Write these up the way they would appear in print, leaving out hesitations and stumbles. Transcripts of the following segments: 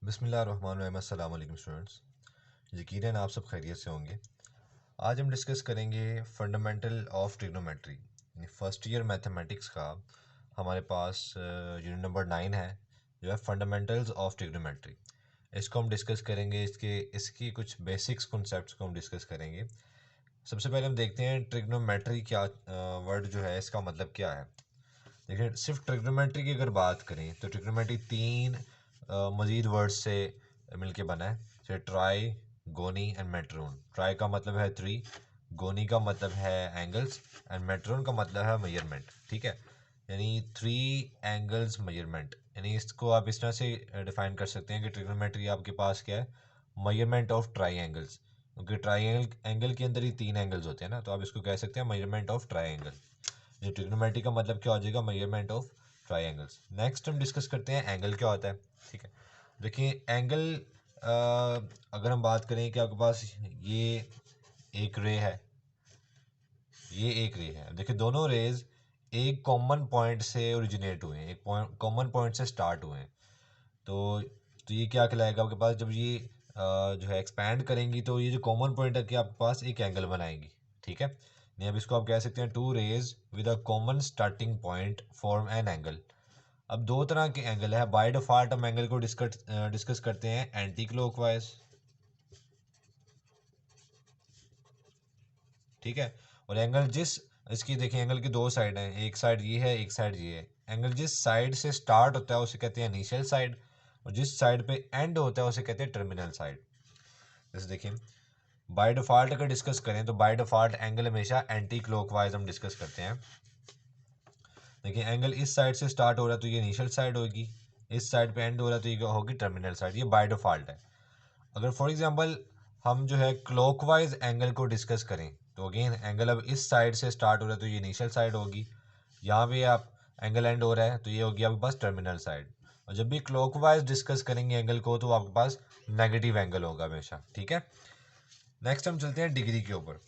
बिस्मिल्लाहिर्रहमानिर्रहीम। अस्सलाम वालेकुम स्टूडेंट्स। यकीनन आप सब खैरियत से होंगे। आज हम डिस्कस करेंगे फंडामेंटल ऑफ ट्रिग्नोमेट्री यानी फर्स्ट ईयर मैथमेटिक्स का। हमारे पास यूनिट नंबर 9 है जो है फंडामेंटल्स ऑफ ट्रिग्नोमेट्री। इसको हम डिस्कस करेंगे, इसकी कुछ बेसिक्स कॉन्सेप्ट्स को हम डिस्कस करेंगे। सबसे पहले हम देखते हैं ट्रिग्नोमेट्री क्या वर्ड जो है इसका मतलब क्या है। देखिए, सिर्फ ट्रिग्नोमेट्री की अगर बात करें तो ट्रिग्नोमेट्री तीन मज़ीद वर्ड्स से मिलके बना है, जैसे ट्राई, गोनी एंड मेट्रोन। ट्राई का मतलब है थ्री, गोनी का मतलब है एंगल्स एंड मेट्रोन का मतलब है मेजरमेंट। ठीक है, यानी थ्री एंगल्स मेजरमेंट। यानी इसको आप इस तरह से डिफाइन कर सकते हैं कि ट्रिग्नोमेट्री आपके पास क्या है, मेजरमेंट ऑफ ट्राई एंगल्स। क्योंकि ट्राई एंगल के अंदर ही तीन एंगल्स होते हैं ना, तो आप इसको कह सकते हैं मेजरमेंट ऑफ ट्राई एंगल। ये ट्रिग्नोमेट्री का मतलब क्या हो जाएगा, मेजरमेंट ऑफ ट्राइंगल्स। नेक्स्ट हम डिस्कस करते हैं एंगल क्या होता है। ठीक है, देखिए एंगल, अगर हम बात करें कि आपके पास ये एक रे है, ये एक रे है। देखिए दोनों रेज एक कॉमन पॉइंट से ओरिजिनेट हुए हैं, एक कॉमन पॉइंट से स्टार्ट हुए हैं। तो ये क्या कहलाएगा आपके पास, जब ये जो है एक्सपैंड करेंगी तो ये जो कॉमन पॉइंट है कि आपके पास एक एंगल बनाएंगी। ठीक है, नहीं अब इसको आप कह सकते हैं two rays with a common starting point form an angle. अब दो तरह के एंगल है। बाय डिफॉल्ट हम एंगल को डिस्कस करते हैं एंटी क्लॉकवाइज। ठीक है, और एंगल जिस, इसकी देखिए एंगल की दो साइड हैं, एक साइड ये है, एक साइड ये है। एंगल जिस साइड से स्टार्ट होता है उसे कहते हैं इनिशियल साइड, और जिस साइड पे एंड होता है उसे कहते हैं टर्मिनल साइड। जैसे देखिए, बाय डिफॉल्ट अगर डिस्कस करें तो बाय डिफॉल्ट एंगल हमेशा एंटी क्लॉकवाइज हम डिस्कस करते हैं। देखिए एंगल इस साइड से स्टार्ट हो रहा है तो ये इनिशियल साइड होगी, इस साइड पे एंड हो रहा है तो ये होगी टर्मिनल साइड। ये बाय डिफॉल्ट है। अगर फॉर एग्जांपल हम जो है क्लॉकवाइज एंगल को डिस्कस करें तो अगेन एंगल अब इस साइड से स्टार्ट हो रहा है तो ये इनिशियल साइड होगी, यहाँ पे आप एंगल एंड हो रहा है तो ये होगी आपके पास टर्मिनल साइड। और जब भी क्लॉकवाइज डिस्कस करेंगे एंगल को तो आपके पास नेगेटिव एंगल होगा हमेशा। ठीक है, नेक्स्ट हम चलते हैं डिग्री के ऊपर।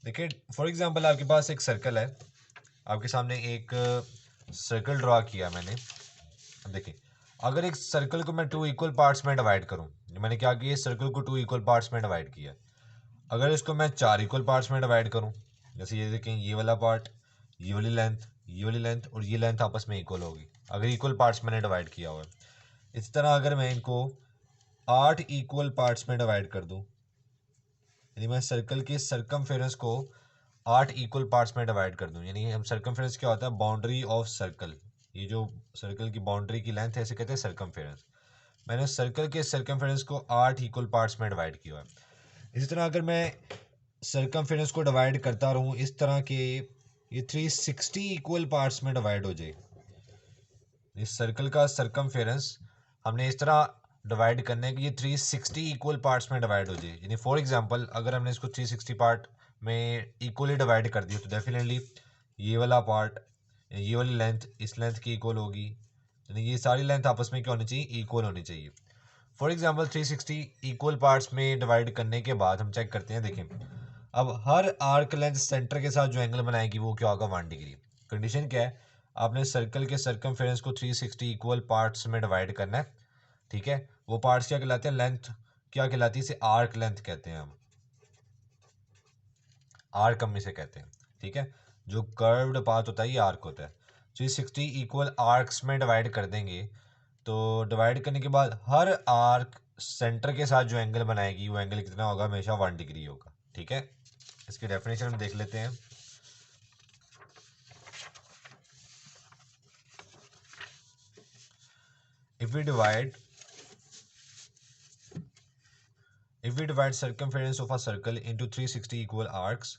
देखिए फॉर एग्जांपल आपके पास एक सर्कल है, आपके सामने एक सर्कल ड्रॉ किया मैंने। देखिए, अगर एक सर्कल को मैं टू इक्वल पार्ट्स में डिवाइड करूं, मैंने क्या किया, सर्कल को टू इक्वल पार्ट्स में डिवाइड किया। अगर इसको मैं चार इक्वल पार्ट्स में डिवाइड करूं, जैसे ये देखें, ये वाला पार्ट, ये वाली लेंथ, ये वाली लेंथ और ये लेंथ आपस में इक्वल होगी अगर इक्वल पार्ट्स मैंने डिवाइड किया हुआ है। इस तरह अगर मैं इनको 8 इक्वल पार्ट्स में डिवाइड कर दूं, यानी मैं सर्कल के सर्कमफेरेंस को 8 इक्वल पार्ट्स में डिवाइड कर दूं, यानी हम सर्कमफेरेंस क्या होता है, बाउंड्री ऑफ सर्कल। ये जो सर्कल की बाउंड्री की लेंथ है इसे कहते हैं सर्कमफेरेंस। मैंने सर्कल के सर्कमफेरेंस को 8 इक्वल पार्ट्स में डिवाइड किया है। इसी तरह अगर मैं सर्कमफेरेंस को डिवाइड करता रहूं इस तरह के, ये 360 इक्वल पार्ट्स में डिवाइड हो जाए। इस सर्कल का सर्कमफेरेंस हमने इस तरह डिवाइड करना है कि ये 360 इक्वल पार्ट्स में डिवाइड हो जाए। यानी फॉर एग्जांपल अगर हमने इसको 360 पार्ट में इक्वली डिवाइड कर दिया तो डेफिनेटली ये वाला पार्ट, ये वाली लेंथ इस लेंथ की इक्वल होगी, यानी ये सारी लेंथ आपस में क्या होनी चाहिए, इक्वल होनी चाहिए। फॉर एग्जांपल 360 इक्वल पार्ट्स में डिवाइड करने के बाद हम चेक करते हैं। देखें, अब हर आर्क लेंथ सेंटर के साथ जो एंगल बनाएगी वो क्या होगा, 1 डिग्री। कंडीशन क्या है, आपने सर्कल के सर्कमफेरेंस को 360 इक्वल पार्ट्स में डिवाइड करना है। ठीक है, वो पार्ट्स क्या कहलाते हैं, लेंथ क्या कहलाती है, इसे आर्क लेंथ कहते हैं हम, आर्क हम इसे कहते हैं। ठीक है, जो कर्व्ड पाथ होता है ये आर्क होता है। 360 इक्वल आर्क्स में डिवाइड कर देंगे तो डिवाइड करने के बाद हर आर्क सेंटर के साथ जो एंगल बनाएगी वो एंगल कितना होगा, हमेशा 1 डिग्री होगा। ठीक है, इसकी डेफिनेशन हम देख लेते हैं। if we divide if we divide circumference of a circle into 360 equal arcs,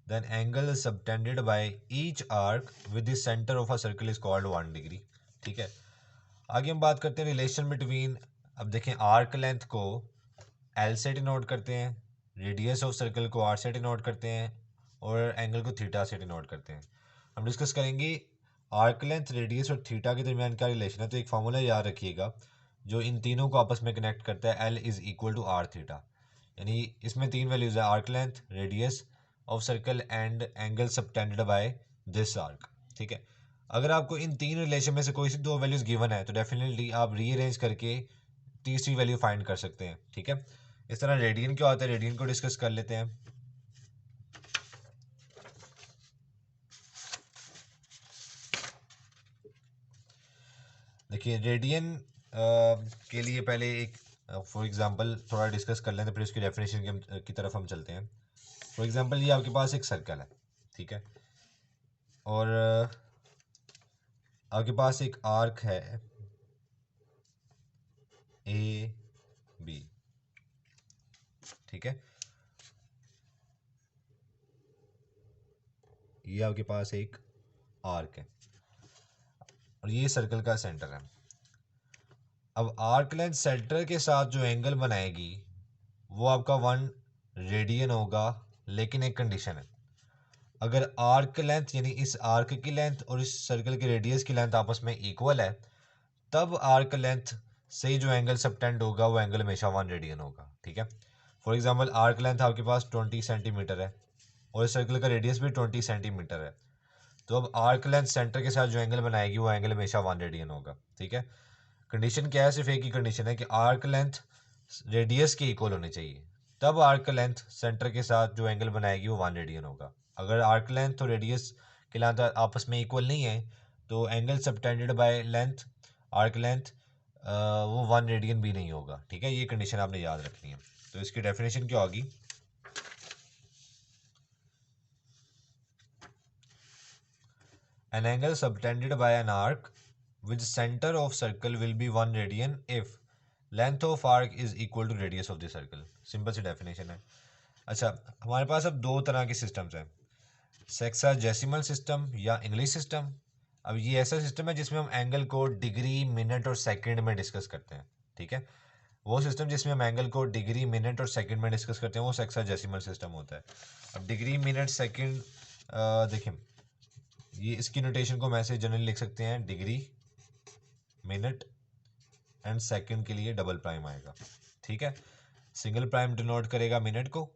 then angle is subtended by each arc with the center of a circle is called 1 degree। ठीक है, आगे हम बात करते हैं रिलेशन बिटवीन। अब देखें, arc length को एल से डिनोट करते हैं, रेडियस ऑफ सर्कल को आर से डिनोट करते हैं और एंगल को थीटा से डिनोट करते हैं। हम डिस्कस करेंगे आर्क लेंथ, रेडियस और थीटा के दरमियान क्या रिलेशन है। तो एक फार्मूला याद रखिएगा जो इन तीनों को आपस में कनेक्ट करता है, L is equal to R theta. यानी इसमें तीन वैल्यूज है, arc length, radius of circle and angle subtended by this arc. ठीक है, अगर आपको इन तीन रिलेशन में से कोई सी दो वैल्यूज गिवन है तो डेफिनेटली आप रीअरेंज करके तीसरी वैल्यू फाइंड कर सकते हैं। ठीक है, इस तरह रेडियन क्या होता है, रेडियन को डिस्कस कर लेते हैं। देखिए रेडियन के लिए पहले एक फॉर एग्जांपल थोड़ा डिस्कस कर लेते हैं, फिर उसकी डेफिनेशन की तरफ हम चलते हैं। फॉर एग्जांपल ये आपके पास एक सर्कल है, ठीक है, और आपके पास एक आर्क है ए बी, ठीक है, ये आपके पास एक आर्क है और ये सर्कल का सेंटर है। अब आर्क लेंथ सेंटर के साथ जो एंगल बनाएगी वो आपका 1 रेडियन होगा, लेकिन एक कंडीशन है, अगर आर्क लेंथ यानी इस आर्क की लेंथ और इस सर्कल के रेडियस की लेंथ आपस में इक्वल है, तब आर्क लेंथ से जो एंगल सबटेंड होगा वो एंगल हमेशा 1 रेडियन होगा। ठीक है, फॉर एग्जांपल आर्क लेंथ आपके पास 20 सेंटीमीटर है और इस सर्कल का रेडियस भी 20 सेंटीमीटर है, तो अब आर्क लेंथ सेंटर के साथ जो एंगल बनाएगी वो एंगल हमेशा 1 रेडियन होगा। ठीक है, कंडीशन क्या है, सिर्फ एक ही कंडीशन है कि आर्क लेंथ रेडियस के इक्वल होनी चाहिए, तब आर्क लेंथ सेंटर के साथ जो एंगल बनाएगी वो 1 रेडियन होगा। अगर आर्क लेंथ और रेडियस के लेंथ आपस में इक्वल नहीं है तो angle subtended by length arc length वो 1 रेडियन भी नहीं होगा। ठीक है, ये कंडीशन आपने याद रखनी है। तो इसकी डेफिनेशन क्या होगी, an angle subtended by an arc with center of circle will be 1 radian if length of arc is equal to radius of the circle। Simple सी डेफिनेशन है। अच्छा, हमारे पास अब दो तरह के सिस्टम्स हैं, सेक्साजेसिमल सिस्टम या इंग्लिश सिस्टम। अब ये ऐसा सिस्टम है जिसमें हम एंगल को डिग्री, मिनट और सेकंड में डिस्कस करते हैं। ठीक है, वो सिस्टम जिसमें हम एंगल को डिग्री, मिनट और सेकंड में डिस्कस करते हैं वो सेक्साजेसिमल सिस्टम होता है। अब डिग्री, मिनट, सेकंड, देखिए ये इसकी नोटेशन को मैं ऐसे जनरली लिख सकते हैं, डिग्री, मिनट एंड सेकंड के लिए डबल प्राइम आएगा। ठीक है, सिंगल प्राइम डिनोट करेगा मिनट को,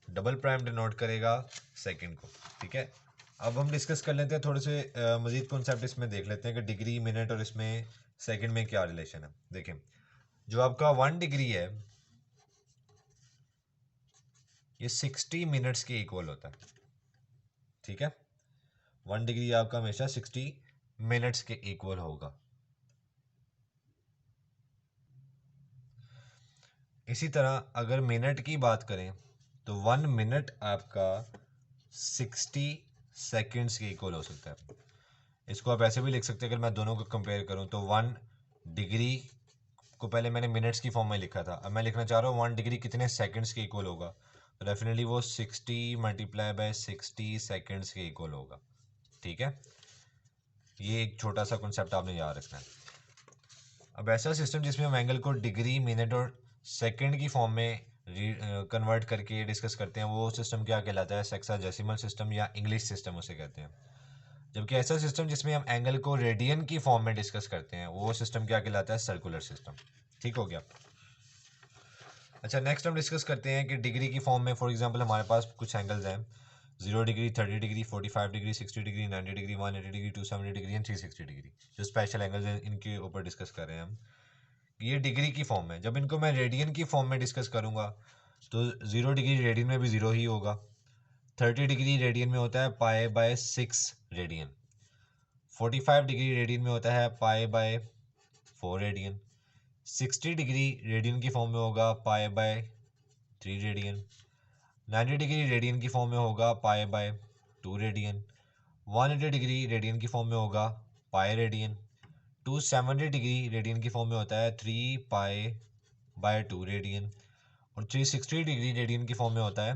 डबल प्राइम डिनोट करेगा सेकंड को। ठीक है, अब हम डिस्कस कर लेते हैं थोड़े से मजीद कॉन्सेप्ट इसमें देख लेते हैं कि डिग्री, मिनट और इसमें सेकंड में क्या रिलेशन है। देखिए जो आपका 1 डिग्री है ये 60 मिनट्स के इक्वल होता है। ठीक है, 1 डिग्री आपका हमेशा 60 मिनट्स के इक्वल होगा। इसी तरह अगर मिनट की बात करें तो 1 मिनट आपका 60 सेकेंड्स के इक्वल हो सकता है। इसको आप ऐसे भी लिख सकते हैं, अगर मैं दोनों को कंपेयर करूं तो 1 डिग्री को पहले मैंने मिनट्स की फॉर्म में लिखा था, अब मैं लिखना चाह रहा हूँ 1 डिग्री कितने सेकेंड्स के इक्वल होगा, तो डेफिनेटली वो 60 मल्टीप्लाई बाय 60 सेकेंड्स के इक्वल होगा। ठीक है, ये एक छोटा सा कॉन्सेप्ट आपने याद रखना है। अब ऐसा सिस्टम जिसमें हम एंगल को डिग्री, मिनट और सेकंड की फॉर्म में कन्वर्ट करके डिस्कस करते हैं वो सिस्टम क्या कहलाता है, सेक्साजेसिमल सिस्टम या इंग्लिश सिस्टम उसे कहते हैं। जबकि ऐसा सिस्टम जिसमें हम एंगल को रेडियन की फॉर्म में डिस्कस करते हैं वो सिस्टम क्या कहलाता है, सर्कुलर सिस्टम। ठीक हो गया। अच्छा, नेक्स्ट हम डिस्कस करते हैं कि डिग्री की फॉर्म में फॉर एग्जांपल हमारे पास कुछ एंगल्स हैं, 0 degree, 30 degree, 45 degree, 60 degree, 90 degree, 180 degree, 270 degree and 360 degree. जो स्पेशल एंगल्स हैं इनके ऊपर डिस्कस कर रहे हैं हम। ये डिग्री की फॉर्म में, जब इनको मैं रेडियन की फॉर्म में डिस्कस करूंगा तो 0 डिग्री रेडियन में भी 0 ही होगा, 30 डिग्री रेडियन में होता है pi by 6 radian, 45 degree radian में होता है pi by 4 radian, 60 degree radian की फॉर्म में होगा pi by 3 radian, 90 degree radian की फॉर्म में होगा pi by 2 radian, 180 degree radian की फॉर्म में होगा पाई रेडियन, 270 डिग्री रेडियन की फॉर्म में होता है 3 पाई बाय 2 रेडियन और 360 डिग्री रेडियन की फॉर्म में होता है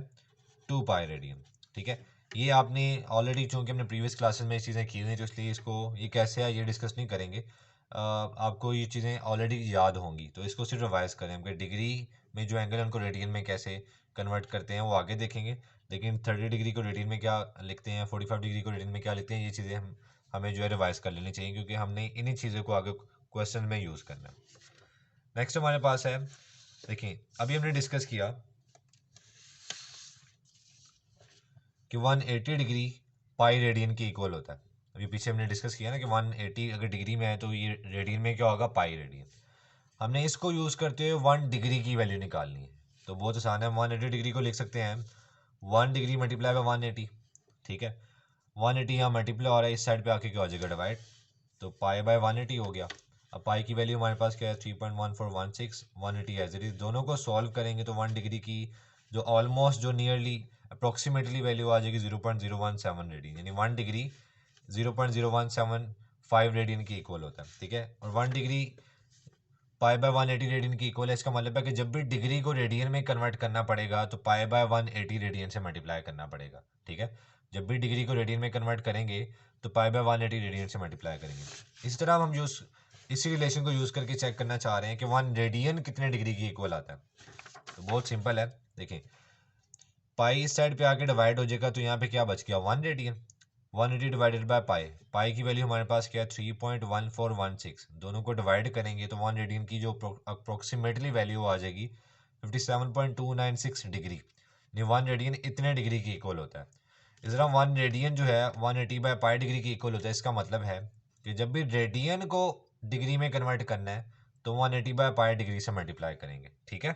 2 पाई रेडियन। ठीक है, ये आपने ऑलरेडी, चूंकि हमने प्रीवियस क्लासेस में ये चीज़ें की हुई तो इसलिए इसको ये कैसे है ये डिस्कस नहीं करेंगे। आपको ये चीज़ें ऑलरेडी याद होंगी तो इसको सिर्फ रिवाइज करें कि डिग्री में जो एंगल है उनको रेडियन में कैसे कन्वर्ट करते हैं वो आगे देखेंगे, लेकिन 30 डिग्री को रेडियन में क्या लिखते हैं, 45 डिग्री को रेडियन में क्या लिखते हैं, ये चीज़ें हमें जो है रिवाइज कर लेनी चाहिए क्योंकि हमने इन्हीं चीज़ों को आगे क्वेश्चन में यूज़ करना है। नेक्स्ट हमारे पास है, देखिए अभी हमने डिस्कस किया कि 180 डिग्री पाई रेडियन के इक्वल होता है। अभी पीछे हमने डिस्कस किया ना कि 180 अगर डिग्री में है तो ये रेडियन में क्या होगा, पाई रेडियन। हमने इसको यूज़ करते हुए 1 डिग्री की वैल्यू निकालनी है। तो बहुत आसान है, 180 डिग्री को लिख सकते हैं हम 1 डिग्री मल्टीप्लाई बाय 180। ठीक है, 180 यहाँ मल्टीप्लाई हो रहा है, इस साइड पे आके क्या हो जाएगा डिवाइड, तो पाई बाय 180 हो गया। अब पाई की वैल्यू हमारे पास क्या है 3.1416, 180 एज इट इज। दोनों को सॉल्व करेंगे तो 1 डिग्री की जो ऑलमोस्ट जो नियरली अप्रोक्सीमेटली वैल्यू आ जाएगी 0.017 रेडियन, यानी 1 डिग्री 0.0175 रेडियन की इक्वल होता है। ठीक है, और 1 डिग्री पाई बाय 180 रेडियन की इक्वल है। इसका मतलब है कि जब भी डिग्री को रेडियन में कन्वर्ट करना पड़ेगा तो पाई बाय 180 रेडियन से मल्टीप्लाई करना पड़ेगा। ठीक है, जब भी डिग्री को रेडियन में कन्वर्ट करेंगे तो पाई बाय 180 रेडियन से मल्टीप्लाई करेंगे। इसी तरह हम इसी रिलेशन को यूज़ करके चेक करना चाह रहे हैं कि 1 रेडियन कितने डिग्री की इक्वल आता है। तो बहुत सिंपल है, देखिए पाई इस साइड पे आके डिवाइड हो जाएगा तो यहाँ पे क्या बच गया 1 रेडियन। 180 डिवाइडेड बाय पाई, पाई की वैल्यू हमारे पास क्या है 3.1416। दोनों को डिवाइड करेंगे तो 1 रेडियन की जो अप्रोक्सीमेटली वैल्यू आ जाएगी 57.296 डिग्री। ये 1 रेडियन इतने डिग्री की इक्वल होता है। इस तरह 1 रेडियन जो है 180 बाय पाई डिग्री की इक्वल होता है। इसका मतलब है कि जब भी रेडियन को डिग्री में कन्वर्ट करना है तो 180 बाय पाई डिग्री से मल्टीप्लाई करेंगे। ठीक है,